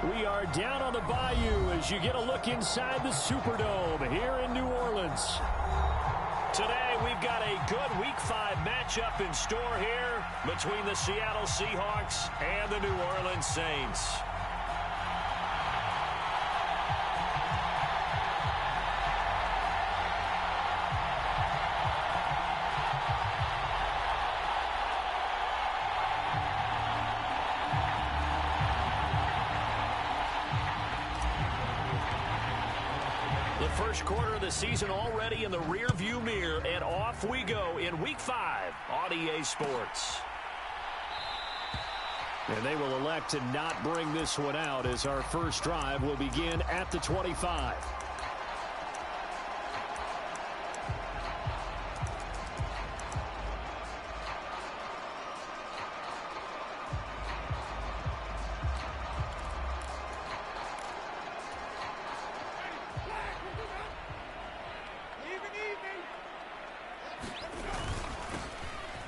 We are down on the bayou as you get a look inside the Superdome here in New Orleans. Today we've got a good Week 5 matchup in store here between the Seattle Seahawks and the New Orleans Saints. First quarter of the season already in the rear-view mirror, and off we go in Week 5 on EA Sports. And they will elect to not bring this one out as our first drive will begin at the 25.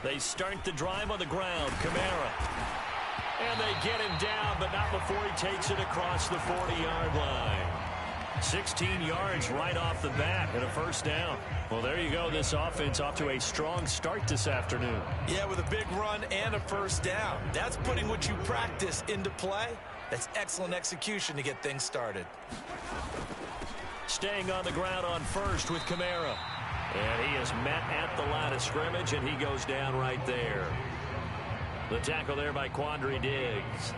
They start the drive on the ground. Kamara. And they get him down, but not before he takes it across the 40-yard line. 16 yards right off the bat and a first down. Well, there you go. This offense off to a strong start this afternoon. Yeah, with a big run and a first down. That's putting what you practice into play. That's excellent execution to get things started. Staying on the ground on first with Kamara. And he is met at the line of scrimmage, and he goes down right there. The tackle there by Quandre Diggs.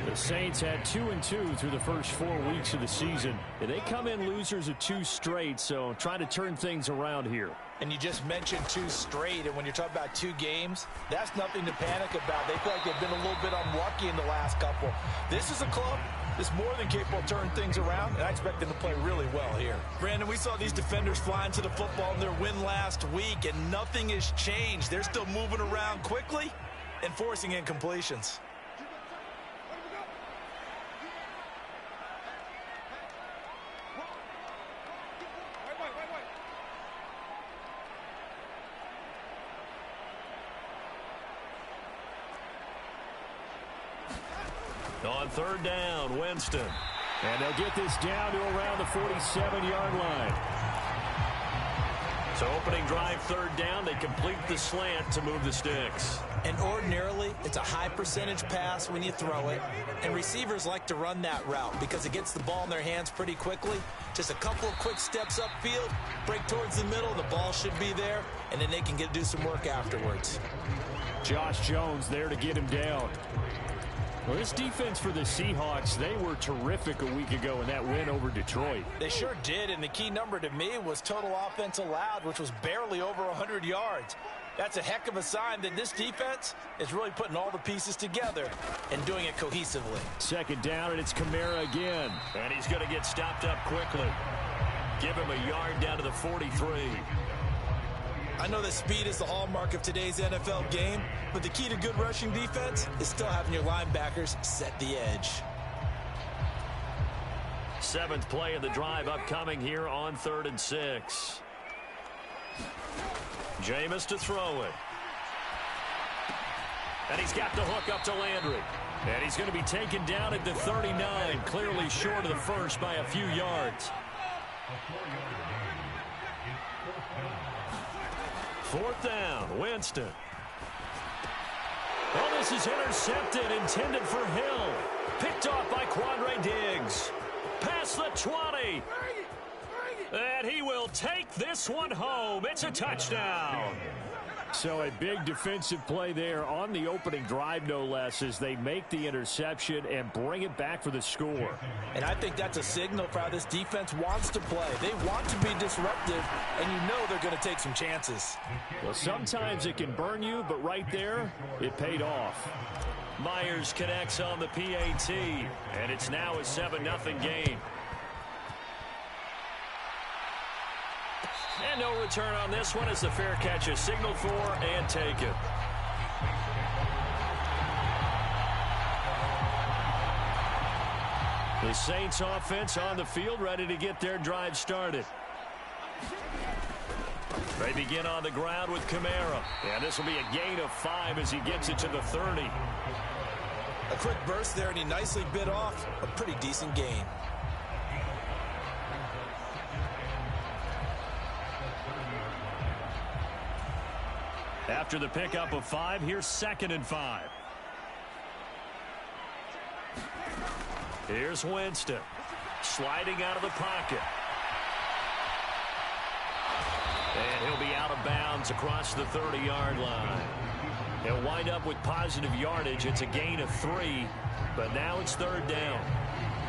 The Saints had 2-2 through the first 4 weeks of the season. And they come in losers of 2 straight, so trying to turn things around here. And you just mentioned 2 straight, and when you're talking about 2 games, that's nothing to panic about. They feel like they've been a little bit unlucky in the last couple. This is a club that's more than capable of turning things around, and I expect them to play really well here. Brandon, we saw these defenders flying to the football in their win last week, and nothing has changed. They're still moving around quickly and forcing incompletions. On third down, Winston. And they'll get this down to around the 47-yard line. So opening drive, third down, they complete the slant to move the sticks. And ordinarily, it's a high percentage pass when you throw it. And receivers like to run that route because it gets the ball in their hands pretty quickly. Just a couple of quick steps upfield, break towards the middle, the ball should be there, and then they can do some work afterwards. Josh Jones there to get him down. Well, this defense for the Seahawks, they were terrific a week ago in that win over Detroit. They sure did, and the key number to me was total offense allowed, which was barely over 100 yards. That's a heck of a sign that this defense is really putting all the pieces together and doing it cohesively. Second down, and it's Kamara again. And he's going to get stopped up quickly. Give him a yard down to the 43. I know that speed is the hallmark of today's NFL game, but the key to good rushing defense is still having your linebackers set the edge. 7th play of the drive upcoming here on 3rd and 6. Jameis to throw it. And he's got the hook up to Landry. And he's going to be taken down at the 39, clearly short of the first by a few yards. 4th down, Winston. Oh, this is intercepted, intended for Hill. Picked off by Quandre Diggs. Past the 20. And he will take this one home. It's a touchdown. So a big defensive play there on the opening drive, no less, as they make the interception and bring it back for the score. And I think that's a signal for how this defense wants to play. They want to be disruptive, and you know they're going to take some chances. Well, sometimes it can burn you, but right there, it paid off. Myers connects on the PAT, and it's now a 7-0 game. And no return on this one as the fair catch is signaled for and taken. The Saints offense on the field ready to get their drive started. They begin on the ground with Kamara. And this will be a gain of 5 as he gets it to the 30. A quick burst there, and he nicely bit off a pretty decent gain. After the pickup of 5, here's 2nd and 5. Here's Winston. Sliding out of the pocket. And he'll be out of bounds across the 30-yard line. He'll wind up with positive yardage. It's a gain of 3, but now it's 3rd down.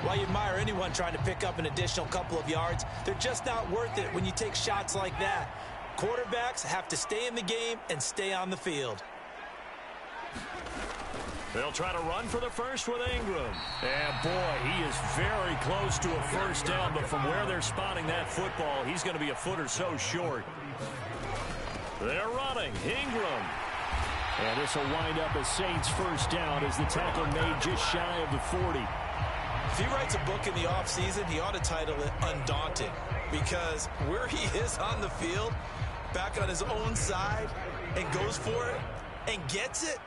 Well, you admire anyone trying to pick up an additional couple of yards. They're just not worth it when you take shots like that. Quarterbacks have to stay in the game and stay on the field. They'll try to run for the first with Ingram. And, boy, he is very close to a first down, but from where they're spotting that football, he's going to be a foot or so short. They're running. Ingram. And this will wind up as Saints' first down as the tackle made just shy of the 40. If he writes a book in the offseason, he ought to title it Undaunted, because where he is on the field, back on his own side, and goes for it and gets it,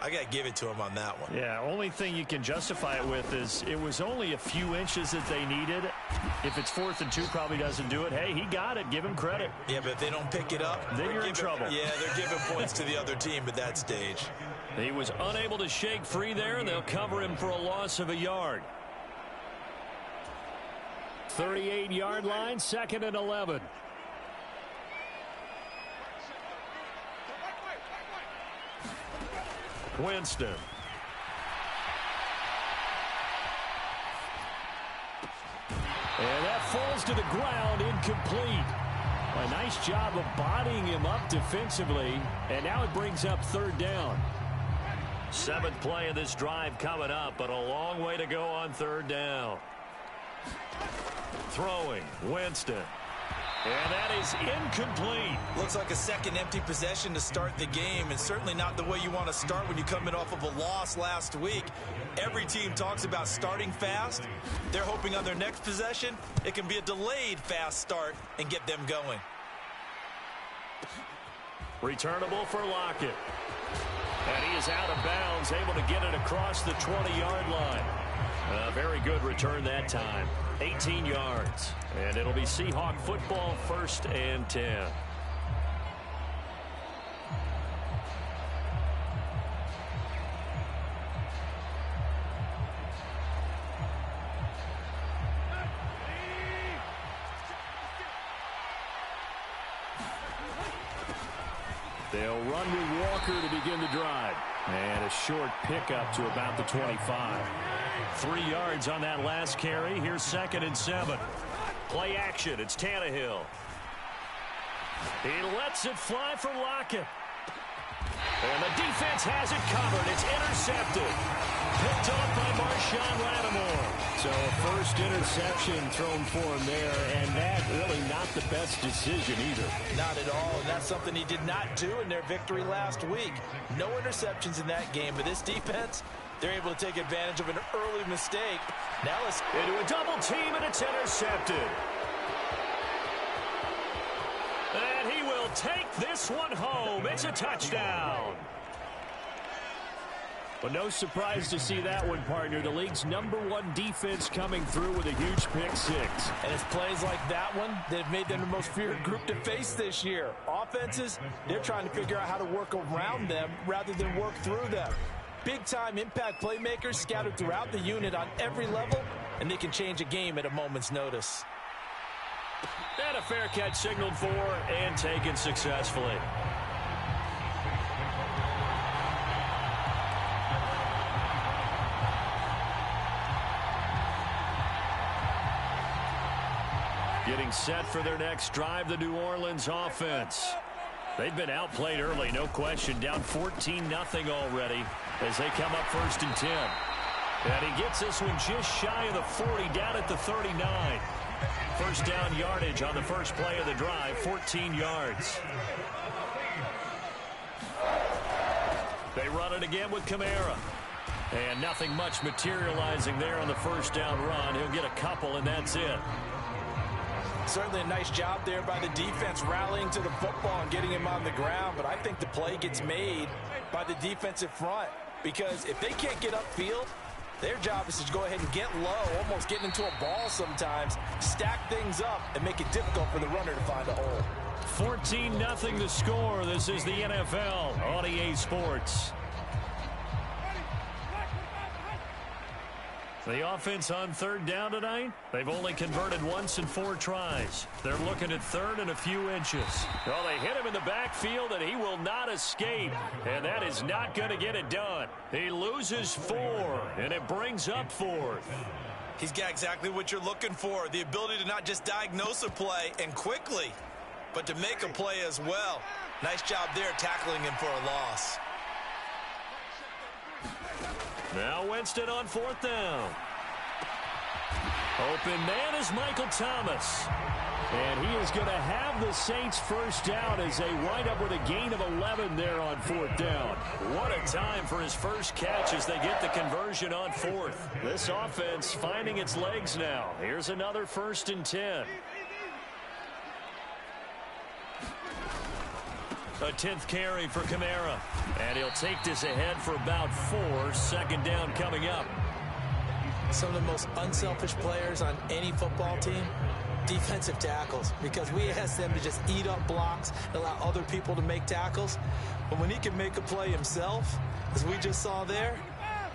I got to give it to him on that one. Yeah, only thing you can justify it with is it was only a few inches that they needed. If it's 4th and 2, probably doesn't do it. Hey, he got it. Give him credit. Yeah, but if they don't pick it up, then you're in trouble. Yeah, they're giving points to the other team at that stage. He was unable to shake free there, and they'll cover him for a loss of a yard. 38-yard line, 2nd and 11. Winston. And that falls to the ground, incomplete. A nice job of bodying him up defensively, and now it brings up 3rd down. 7th play of this drive coming up, but a long way to go on 3rd down. Throwing, Winston. And that is incomplete. Looks like a second empty possession to start the game, and certainly not the way you want to start when you come in off of a loss last week. Every team talks about starting fast. They're hoping on their next possession it can be a delayed fast start and get them going. Returnable for Lockett. And he is out of bounds, able to get it across the 20-yard line. A very good return that time. 18 yards. And it'll be Seahawk football, 1st and 10. They'll run with Walker to begin the drive. And a short pickup to about the 25. 3 yards on that last carry. Here's 2nd and 7. Play action. It's Tannehill. He lets it fly for Lockett. And the defense has it covered. It's intercepted. Picked up by Marshawn Lattimore. So a first interception thrown for him there, and that really not the best decision either. Not at all, and that's something he did not do in their victory last week. No interceptions in that game, but this defense, they're able to take advantage of an early mistake. Now it's into a double team, and it's intercepted. And he will take this one home. It's a touchdown. But no surprise to see that one, partner. The league's #1 defense coming through with a huge pick-6. And it's plays like that one that have made them the most feared group to face this year. Offenses, they're trying to figure out how to work around them rather than work through them. Big-time impact playmakers scattered throughout the unit on every level, and they can change a game at a moment's notice. And a fair catch signaled for and taken successfully. Getting set for their next drive, the New Orleans offense. They've been outplayed early, no question. Down 14-0 already as they come up 1st and 10. And he gets this one just shy of the 40, down at the 39. First down yardage on the first play of the drive, 14 yards. They run it again with Kamara. And nothing much materializing there on the first down run. He'll get a couple, and that's it. Certainly a nice job there by the defense rallying to the football and getting him on the ground, but I think the play gets made by the defensive front. because if they can't get upfield, their job is to go ahead and get low, almost getting into a ball sometimes, stack things up, and make it difficult for the runner to find a hole. 14-0 the score. This is the NFL on EA Sports. The offense on third down tonight, they've only converted once in 4 tries. They're looking at third and a few inches. Well, they hit him in the backfield, and he will not escape. And that is not going to get it done. He loses 4, and it brings up 4th. He's got exactly what you're looking for, the ability to not just diagnose a play and quickly, but to make a play as well. Nice job there tackling him for a loss. Now Winston on 4th down. Open man is Michael Thomas. And he is going to have the Saints first down as they wind up with a gain of 11 there on 4th down. What a time for his first catch as they get the conversion on 4th. This offense finding its legs now. Here's another 1st and 10. A 10th carry for Kamara. And he'll take this ahead for about 4. 2nd down coming up. Some of the most unselfish players on any football team, defensive tackles, because we ask them to just eat up blocks, allow other people to make tackles. But when he can make a play himself, as we just saw there,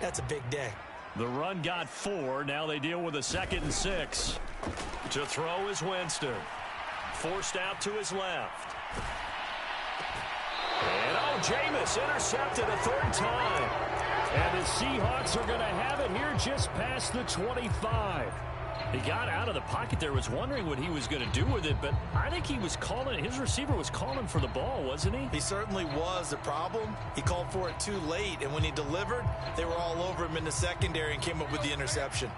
that's a big day. The run got 4. Now they deal with a 2nd and 6. To throw is Winston. Forced out to his left. And Jameis intercepted a 3rd time. And the Seahawks are going to have it here just past the 25. He got out of the pocket there, was wondering what he was going to do with it, but I think he was calling, his receiver was calling for the ball, wasn't he? He certainly was. The problem, he called for it too late, and when he delivered, they were all over him in the secondary and came up with the interception.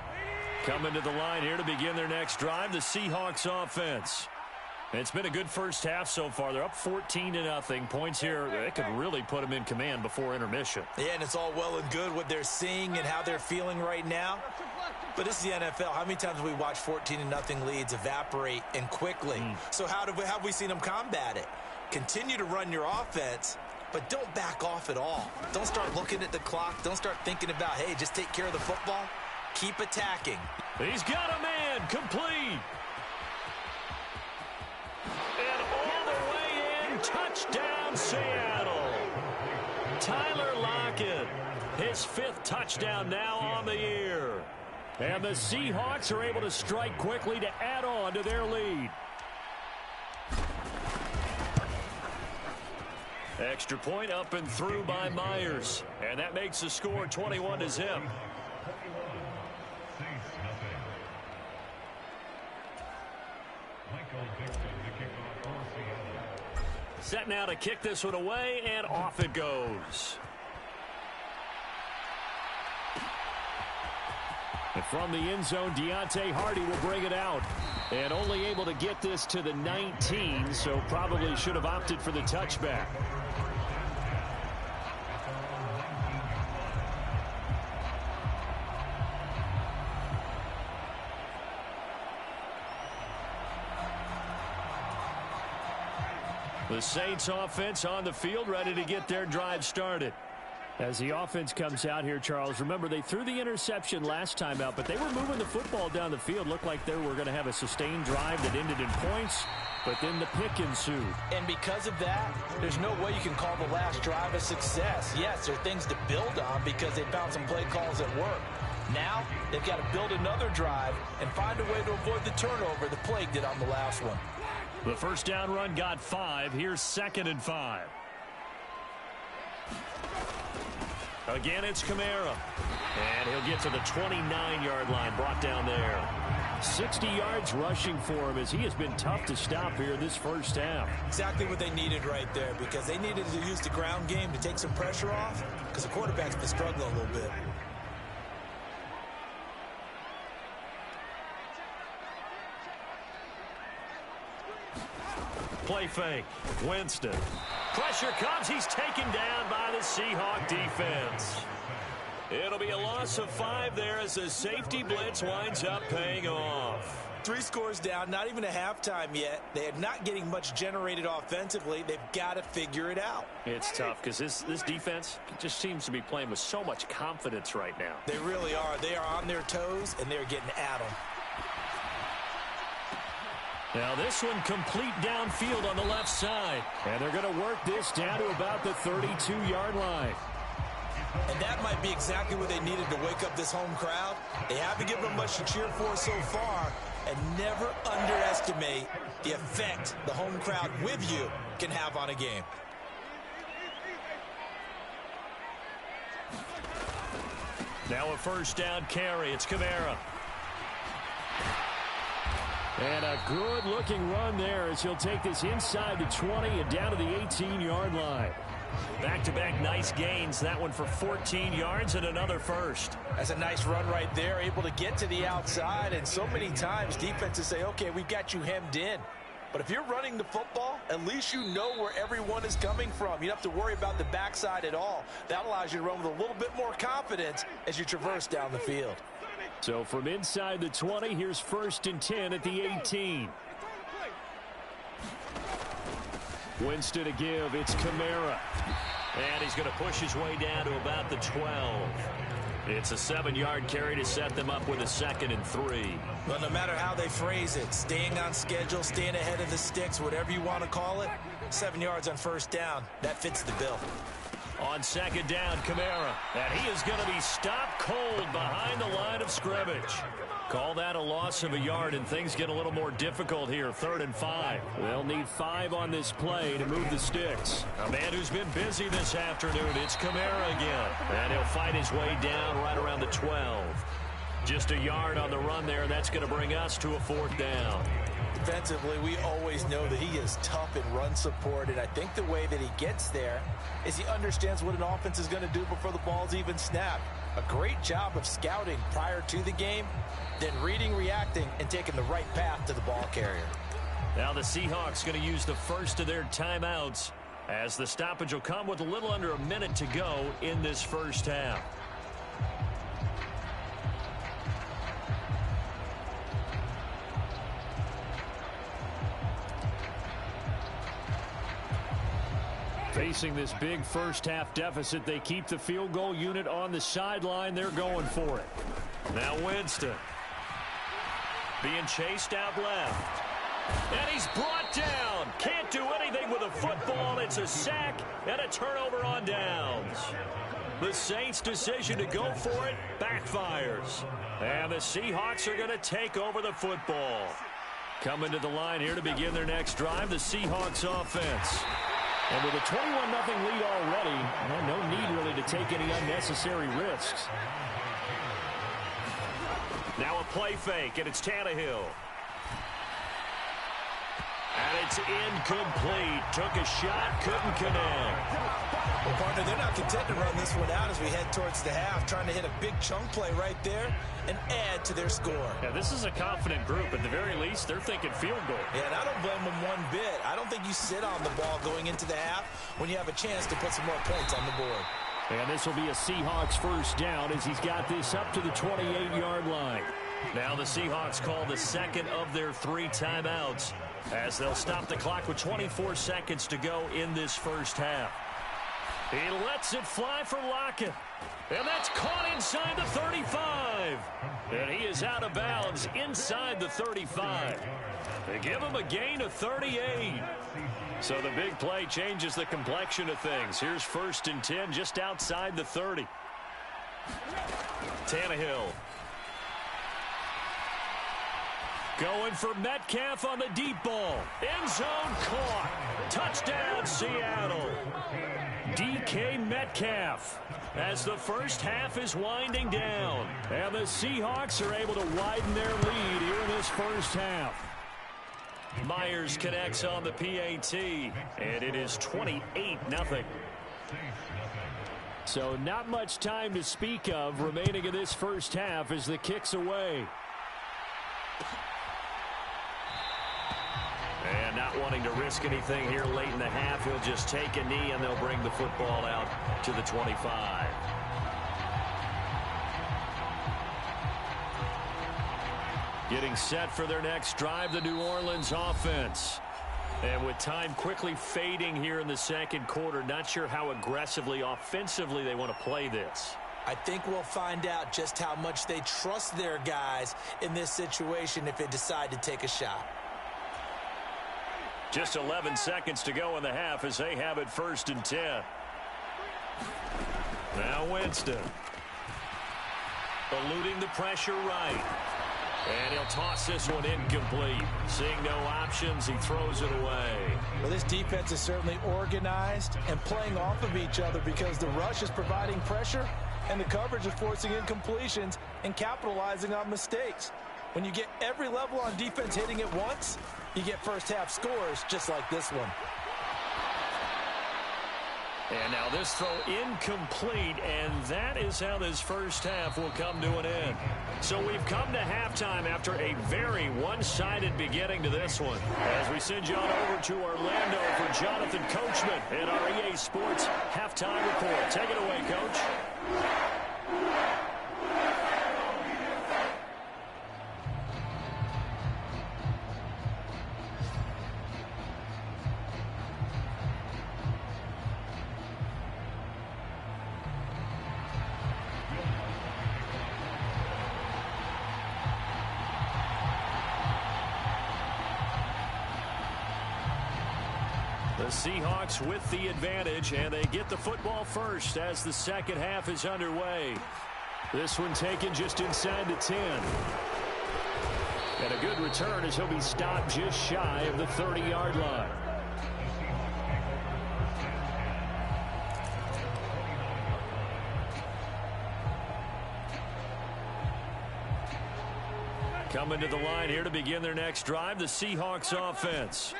Coming to the line here to begin their next drive, the Seahawks offense. It's been a good first half so far. They're up 14-0. Points here, they could really put them in command before intermission. Yeah, and it's all well and good what they're seeing and how they're feeling right now. But this is the NFL. How many times have we watched 14-0 leads evaporate and quickly? So how have we seen them combat it? Continue to run your offense, but don't back off at all. Don't start looking at the clock. Don't start thinking about, hey, just take care of the football. Keep attacking. He's got a man complete. And all the way in, touchdown Seattle. Tyler Lockett, his 5th touchdown now on the year. And the Seahawks are able to strike quickly to add on to their lead. Extra point up and through by Myers. And that makes the score 21-0. Set now to kick this one away, and off it goes. And from the end zone, Deontay Hardy will bring it out. And only able to get this to the 19, so probably should have opted for the touchback. The Saints offense on the field, ready to get their drive started. As the offense comes out here, Charles, remember they threw the interception last time out, but they were moving the football down the field. Looked like they were going to have a sustained drive that ended in points, but then the pick ensued. And because of that, there's no way you can call the last drive a success. Yes, there are things to build on because they found some play calls that work. Now, they've got to build another drive and find a way to avoid the turnover the plague did on the last one. The first down run got 5. Here's 2nd and 5. Again, it's Kamara. And he'll get to the 29-yard line, brought down there. 60 yards rushing for him as he has been tough to stop here this first half. Exactly what they needed right there, because they needed to use the ground game to take some pressure off, because the quarterback's been struggling a little bit. Play fake. Winston. Pressure comes. He's taken down by the Seahawk defense. It'll be a loss of 5 there as the safety blitz winds up paying off. 3 scores down, not even a halftime yet. They are not getting much generated offensively. They've got to figure it out. It's tough because this defense just seems to be playing with so much confidence right now. They really are. They are on their toes, and they're getting at them. Now this one complete downfield on the left side. And they're going to work this down to about the 32-yard line. And that might be exactly what they needed to wake up this home crowd. They haven't given them much to cheer for so far. And never underestimate the effect the home crowd with you can have on a game. Now a first down carry. It's Kamara. And a good-looking run there as he'll take this inside the 20 and down to the 18-yard line. Back-to-back nice gains. That one for 14 yards and another first. That's a nice run right there, able to get to the outside. And so many times defenses say, okay, we've got you hemmed in. But if you're running the football, at least you know where everyone is coming from. You don't have to worry about the backside at all. That allows you to run with a little bit more confidence as you traverse down the field. So from inside the 20, here's 1st and 10 at the 18. Winston to give. It's Kamara. And he's going to push his way down to about the 12. It's a 7-yard carry to set them up with a 2nd and 3. Well, no matter how they phrase it, staying on schedule, staying ahead of the sticks, whatever you want to call it, 7 yards on first down, that fits the bill. On 2nd down, Kamara. And he is going to be stopped cold behind the line of scrimmage. Call that a loss of a yard, and things get a little more difficult here. 3rd and 5. They'll need 5 on this play to move the sticks. A man who's been busy this afternoon, it's Kamara again. And he'll fight his way down right around the 12. Just a yard on the run there. That's going to bring us to a 4th down. Defensively, we always know that he is tough in run support, and I think the way that he gets there is he understands what an offense is going to do before the ball's even snapped. A great job of scouting prior to the game, then reading, reacting, and taking the right path to the ball carrier. Now the Seahawks going to use the first of their timeouts as the stoppage will come with a little under a minute to go in this first half. Facing this big first-half deficit, they keep the field goal unit on the sideline. They're going for it. Now Winston being chased out left. And he's brought down. Can't do anything with a football. It's a sack and a turnover on downs. The Saints' decision to go for it backfires. And the Seahawks are going to take over the football. Coming to the line here to begin their next drive, the Seahawks offense. And with a 21-0 lead already, no need really to take any unnecessary risks. Now a play fake, and it's Tannehill. And it's incomplete. Took a shot, couldn't connect. Well, partner, they're not content to run this one out as we head towards the half, trying to hit a big chunk play right there and add to their score. Yeah, this is a confident group. At the very least, they're thinking field goal. Yeah, and I don't blame them one bit. I don't think you sit on the ball going into the half when you have a chance to put some more points on the board. And this will be a Seahawks first down as he's got this up to the 28-yard line. Now the Seahawks call the second of their 3 timeouts as they'll stop the clock with 24 seconds to go in this first half. He lets it fly for Lockett. And that's caught inside the 35. And he is out of bounds inside the 35. They give him a gain of 38. So the big play changes the complexion of things. Here's 1st and 10 just outside the 30. Tannehill. Going for Metcalf on the deep ball. End zone caught. Touchdown, Seattle. DK Metcalf as the first half is winding down. And the Seahawks are able to widen their lead here in this first half. Myers connects on the PAT, and it is 28-0. So not much time to speak of remaining in this first half as the kick's away. And not wanting to risk anything here late in the half, he'll just take a knee and they'll bring the football out to the 25. Getting set for their next drive, the New Orleans offense. And with time quickly fading here in the second quarter, not sure how aggressively, offensively they want to play this. I think we'll find out just how much they trust their guys in this situation if they decide to take a shot. Just 11 seconds to go in the half as they have it 1st and 10. Now Winston. Eluding the pressure right. And he'll toss this one incomplete. Seeing no options, he throws it away. Well, this defense is certainly organized and playing off of each other because the rush is providing pressure and the coverage is forcing incompletions and capitalizing on mistakes. When you get every level on defense hitting at once, you get first half scores just like this one. And now this throw incomplete, and that is how this first half will come to an end. So we've come to halftime after a very one-sided beginning to this one. As we send you on over to Orlando for Jonathan Coachman in our EA Sports Halftime Report. Take it away, Coach. The Seahawks with the advantage, and they get the football first as the second half is underway. This one taken just inside the 10. And a good return as he'll be stopped just shy of the 30-yard line. Coming to the line here to begin their next drive, the Seahawks offense.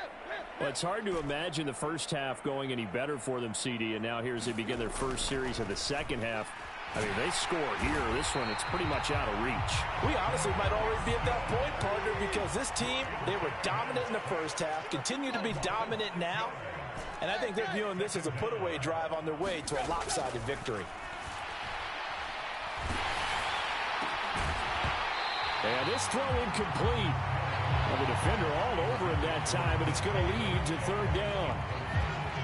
Well, it's hard to imagine the first half going any better for them, CD, and now here as they begin their first series of the second half. I mean, they score here. This one, it's pretty much out of reach. We honestly might already be at that point, partner, because this team, they were dominant in the first half, continue to be dominant now, and I think they're viewing this as a put-away drive on their way to a lopsided victory. And this throw incomplete. Well, the defender all over him that time, but it's going to lead to 3rd down.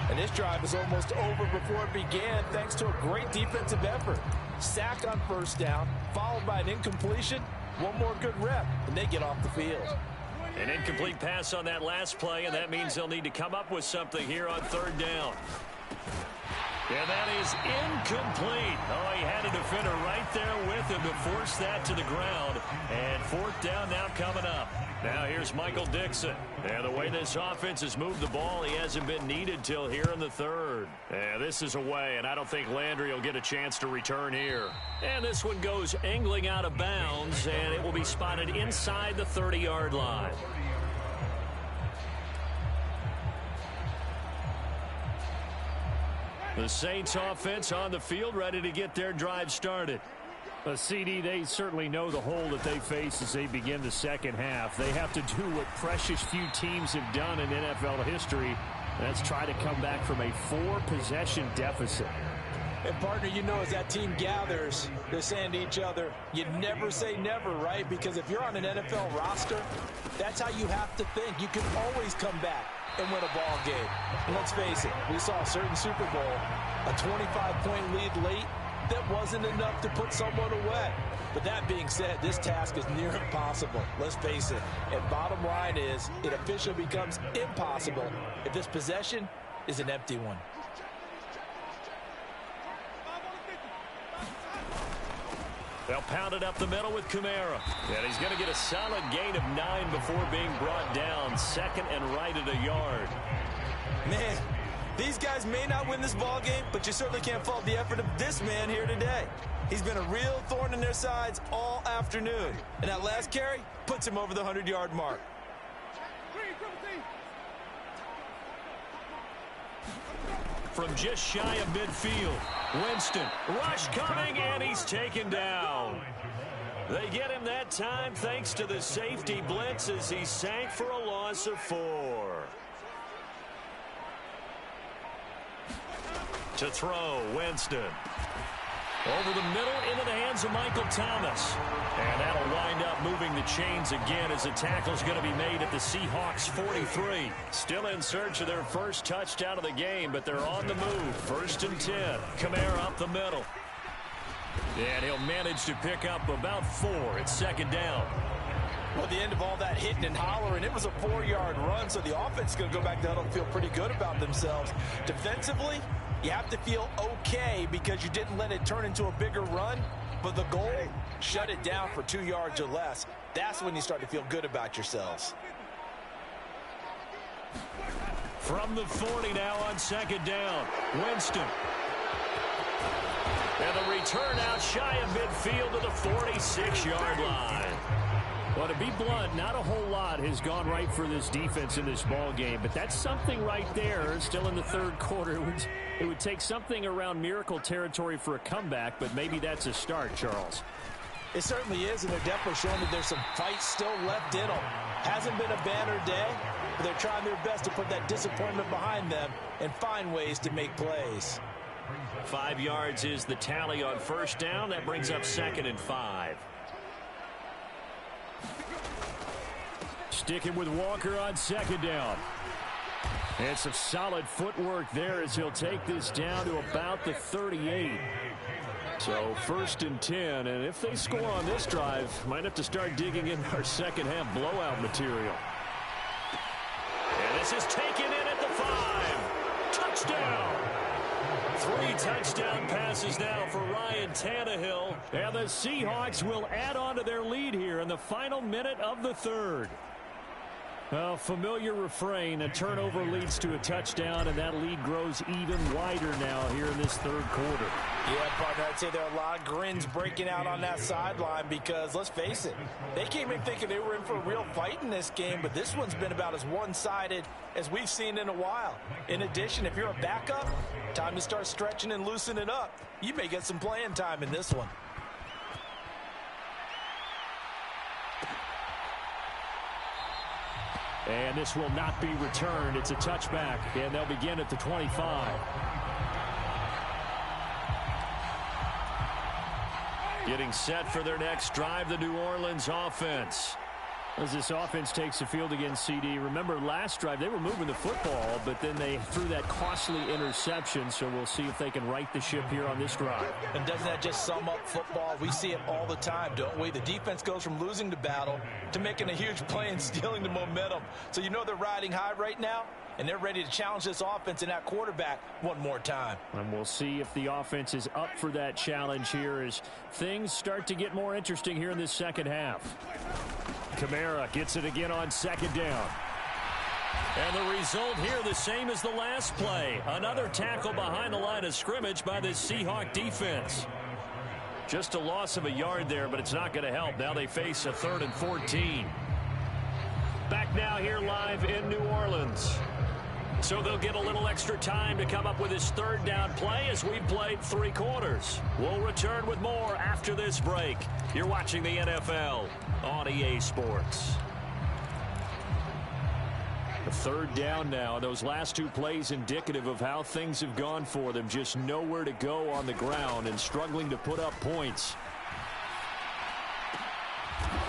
And this drive is almost over before it began thanks to a great defensive effort. Sack on 1st down, followed by an incompletion. One more good rep, and they get off the field. An incomplete pass on that last play, and that means they'll need to come up with something here on 3rd down. And that is incomplete. Oh, he had a defender right there with him to force that to the ground. And 4th down now coming up. Now here's Michael Dixon. And the way this offense has moved the ball, he hasn't been needed till here in the 3rd. And this is away, and I don't think Landry will get a chance to return here. And this one goes angling out of bounds, and it will be spotted inside the 30-yard line. The Saints offense on the field, ready to get their drive started. CD, they certainly know the hole that they face as they begin the second half. They have to do what precious few teams have done in NFL history. That's try to come back from a 4-possession deficit. And, partner, you know, as that team gathers, they're saying to each other, you never say never, right? Because if you're on an NFL roster, that's how you have to think. You can always come back and win a ball game. And let's face it, we saw a certain Super Bowl, a 25-point lead late, that wasn't enough to put someone away. But that being said, this task is near impossible. Let's face it. And bottom line is, it officially becomes impossible if this possession is an empty one. They'll pound it up the middle with Kamara. And he's going to get a solid gain of 9 before being brought down. 2nd and right at a yard. Man, these guys may not win this ball game, but you certainly can't fault the effort of this man here today. He's been a real thorn in their sides all afternoon. And that last carry puts him over the 100-yard mark. From just shy of midfield, Winston, rush coming, and he's taken down. They get him that time thanks to the safety blitz as he sank for a loss of 4. To throw, Winston. Over the middle, into the hands of Michael Thomas. And that'll wind up moving the chains again as the tackle's going to be made at the Seahawks 43. Still in search of their first touchdown of the game, but they're on the move. 1st and 10. Kamara up the middle. And he'll manage to pick up about 4 at 2nd down. Well, at the end of all that hitting and hollering, it was a 4-yard run, so the offense is going to go back down and feel pretty good about themselves. Defensively, you have to feel okay because you didn't let it turn into a bigger run, but the goal, shut it down for 2 yards or less. That's when you start to feel good about yourselves. From the 40 now on 2nd down, Winston. And the return out shy of midfield to the 46-yard line. Well, to be blunt, not a whole lot has gone right for this defense in this ball game, but that's something right there. Still in the 3rd quarter, it would take something around miracle territory for a comeback, but maybe that's a start, Charles. It certainly is, and they're definitely showing that there's some fight still left in them. Hasn't been a banner day, but they're trying their best to put that disappointment behind them and find ways to make plays. 5 yards is the tally on 1st down. That brings up 2nd and 5. Sticking with Walker on 2nd down. And some solid footwork there as he'll take this down to about the 38. So 1st and 10, and if they score on this drive, might have to start digging in our second-half blowout material. And this is taken in at the 5. Touchdown! 3 touchdown passes now for Ryan Tannehill. And the Seahawks will add on to their lead here in the final minute of the 3rd. Well, familiar refrain, a turnover leads to a touchdown, and that lead grows even wider now here in this 3rd quarter. Yeah, partner, I'd say there are a lot of grins breaking out on that sideline because, let's face it, they came in thinking they were in for a real fight in this game, but this one's been about as one-sided as we've seen in a while. In addition, if you're a backup, time to start stretching and loosening up. You may get some playing time in this one. And this will not be returned. It's a touchback, and they'll begin at the 25. Getting set for their next drive, the New Orleans offense. As this offense takes the field against CD, remember last drive they were moving the football, but then they threw that costly interception, so we'll see if they can right the ship here on this drive. And doesn't that just sum up football? We see it all the time, don't we? The defense goes from losing the battle to making a huge play and stealing the momentum. So you know they're riding high right now, and they're ready to challenge this offense and that quarterback one more time. And we'll see if the offense is up for that challenge here as things start to get more interesting here in this second half. Kamara gets it again on 2nd down. And the result here the same as the last play. Another tackle behind the line of scrimmage by the Seahawk defense. Just a loss of a yard there, but it's not going to help. Now they face a 3rd and 14. Back now here live in New Orleans. So they'll get a little extra time to come up with his 3rd down play as we've played 3 quarters. We'll return with more after this break. You're watching the NFL on EA Sports. The 3rd down now. Those last 2 plays indicative of how things have gone for them. Just nowhere to go on the ground and struggling to put up points.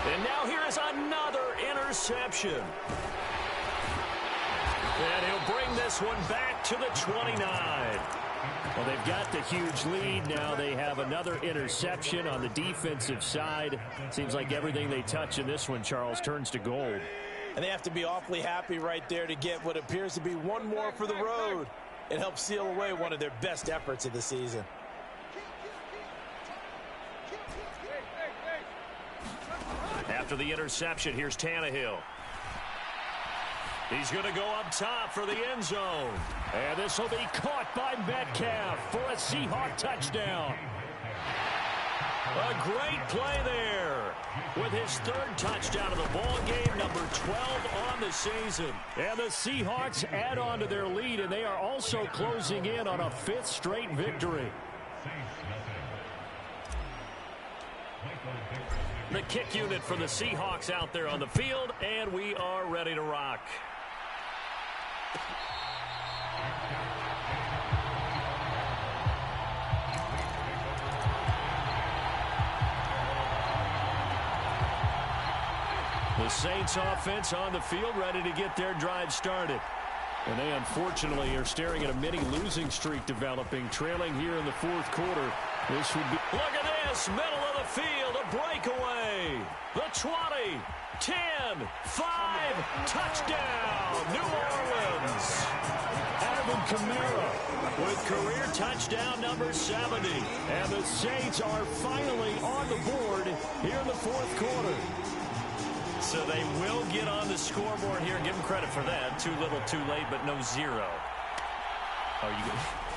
And now here is another interception. And he'll bring this one back to the 29. Well, they've got the huge lead. Now they have another interception on the defensive side. Seems like everything they touch in this one, Charles, turns to gold. And they have to be awfully happy right there to get what appears to be one more for the road. It helps seal away one of their best efforts of the season. After the interception, here's Tannehill. He's going to go up top for the end zone. And this will be caught by Metcalf for a Seahawk touchdown. A great play there with his 3rd touchdown of the ball game, number 12 on the season. And the Seahawks add on to their lead, and they are also closing in on a 5th straight victory. The kick unit for the Seahawks out there on the field, and we are ready to rock. The Saints offense on the field, ready to get their drive started. And they unfortunately are staring at a mini losing streak developing, trailing here in the fourth quarter. This would be... Look at this, middle of the field, a breakaway. The 20, 10, 5, touchdown, New Orleans. Alvin Kamara with career touchdown number 70. And the Saints are finally on the board here in the fourth quarter. So they will get on the scoreboard here. Give them credit for that. Too little, too late, but no zero. Oh,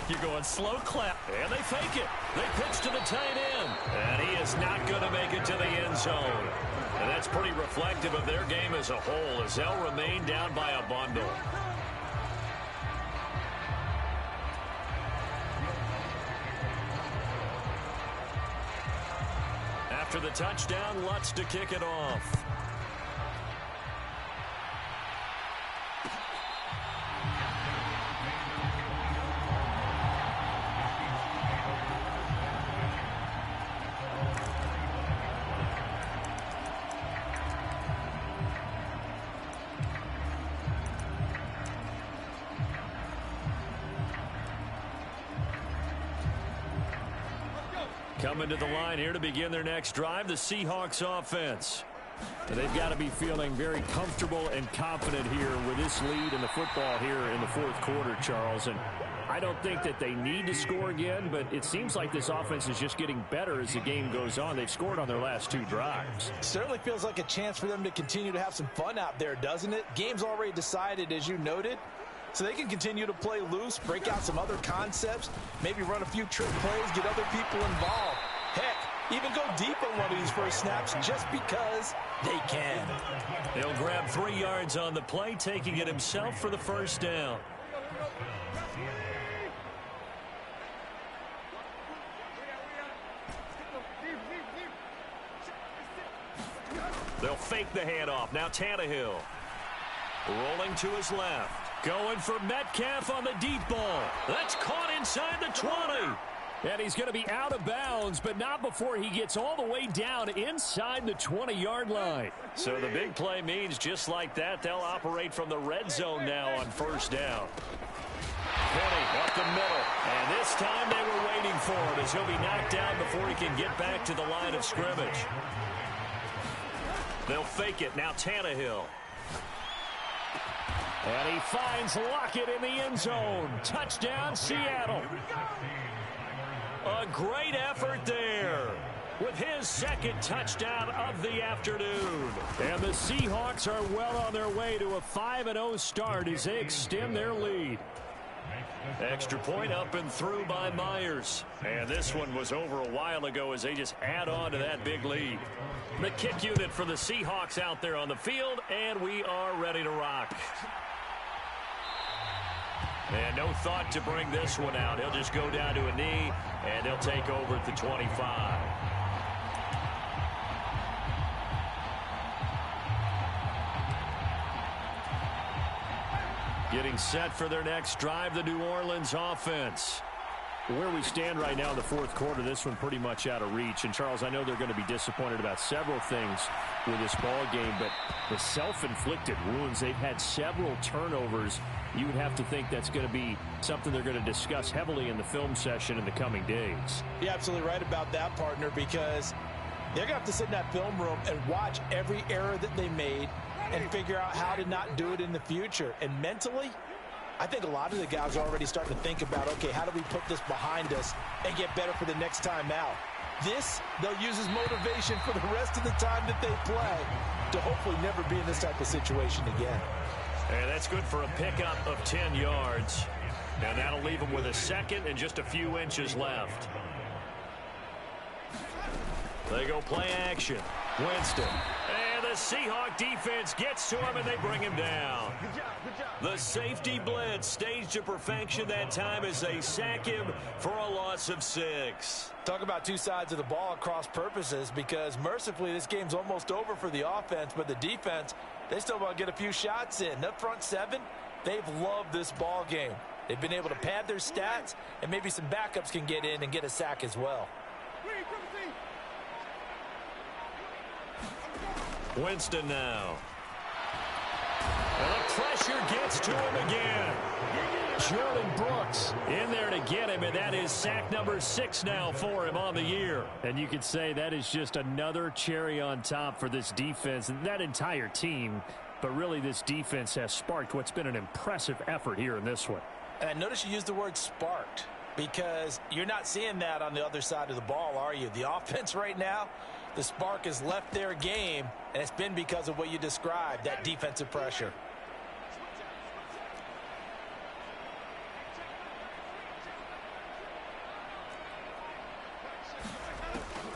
you're going slow clap. And they fake it. They pitch to the tight end. And he is not going to make it to the end zone. And that's pretty reflective of their game as a whole as they'll remain down by a bundle. After the touchdown, Lutz to kick it off. Coming to the line here to begin their next drive, the Seahawks offense. And they've got to be feeling very comfortable and confident here with this lead in the football here in the fourth quarter, Charles. And I don't think that they need to score again, but it seems like this offense is just getting better as the game goes on. They've scored on their last two drives. Certainly feels like a chance for them to continue to have some fun out there, doesn't it? Game's already decided, as you noted. So they can continue to play loose, break out some other concepts, maybe run a few trick plays, get other people involved. Heck, even go deep on one of these first snaps just because they can. He'll grab 3 yards on the play, taking it himself for the first down. They'll fake the handoff. Now Tannehill rolling to his left. Going for Metcalf on the deep ball. That's caught inside the 20. And he's going to be out of bounds, but not before he gets all the way down inside the 20-yard line. So the big play means just like that, they'll operate from the red zone now on first down. Penny up the middle. And this time they were waiting for him as he'll be knocked down before he can get back to the line of scrimmage. They'll fake it. Now Tannehill. And he finds Lockett in the end zone. Touchdown, Seattle. A great effort there with his second touchdown of the afternoon. And the Seahawks are well on their way to a 5-0 start as they extend their lead. Extra point up and through by Myers. And this one was over a while ago as they just add on to that big lead. The kick unit for the Seahawks out there on the field, and we are ready to rock. And no thought to bring this one out. He'll just go down to a knee, and they'll take over at the 25. Getting set for their next drive, the New Orleans offense. Where we stand right now in the fourth quarter, this one pretty much out of reach. And, Charles, I know they're going to be disappointed about several things with this ball game, but the self-inflicted wounds, they've had several turnovers. You would have to think that's going to be something they're going to discuss heavily in the film session in the coming days. You're absolutely right about that, partner, because they're going to have to sit in that film room and watch every error that they made and figure out how to not do it in the future. And mentally, I think a lot of the guys are already starting to think about, okay, how do we put this behind us and get better for the next time out? This, they'll use as motivation for the rest of the time that they play to hopefully never be in this type of situation again. And that's good for a pickup of 10 yards. And that'll leave them with a second and just a few inches left. They go play action. Winston. And the Seahawk defense gets to him, and they bring him down. The safety blitz staged to perfection that time as they sack him for a loss of 6. Talk about two sides of the ball at cross purposes, because mercifully this game's almost over for the offense, but the defense, they still want to get a few shots in. That front seven, they've loved this ball game. They've been able to pad their stats, and maybe some backups can get in and get a sack as well. Winston now. And the pressure gets to him again. Jordan Brooks in there to get him, and that is sack number 6 now for him on the year. And you could say that is just another cherry on top for this defense and that entire team. But really, this defense has sparked what's been an impressive effort here in this one. And I notice you use the word sparked because you're not seeing that on the other side of the ball, are you? The offense right now, the spark has left their game, and it's been because of what you described, that defensive pressure.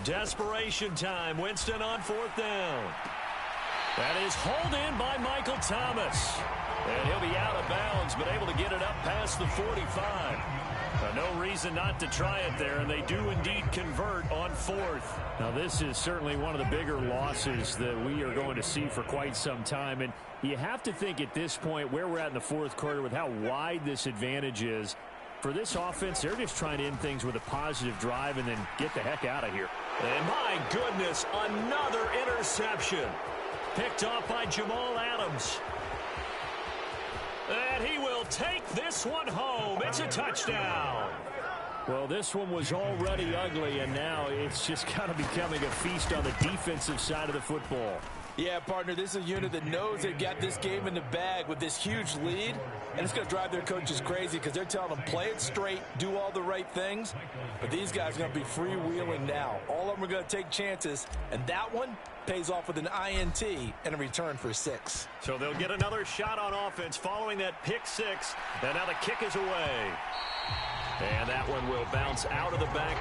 Desperation time. Winston on 4th down. That is hauled in by Michael Thomas. And he'll be out of bounds, but able to get it up past the 45. No reason not to try it there, and they do indeed convert on 4th. Now, this is certainly one of the bigger losses that we are going to see for quite some time. And you have to think at this point where we're at in the 4th quarter with how wide this advantage is. For this offense, they're just trying to end things with a positive drive and then get the heck out of here. And my goodness, another interception. Picked off by Jamal Adams. And he will take this one home. It's a touchdown. Well, this one was already ugly, and now it's just kind of becoming a feast on the defensive side of the football. Yeah, partner, this is a unit that knows they've got this game in the bag with this huge lead, and it's going to drive their coaches crazy because they're telling them play it straight, do all the right things, but these guys are going to be freewheeling now. All of them are going to take chances, and that one pays off with an INT and a return for 6. So they'll get another shot on offense following that pick 6, and now the kick is away. And that one will bounce out of the back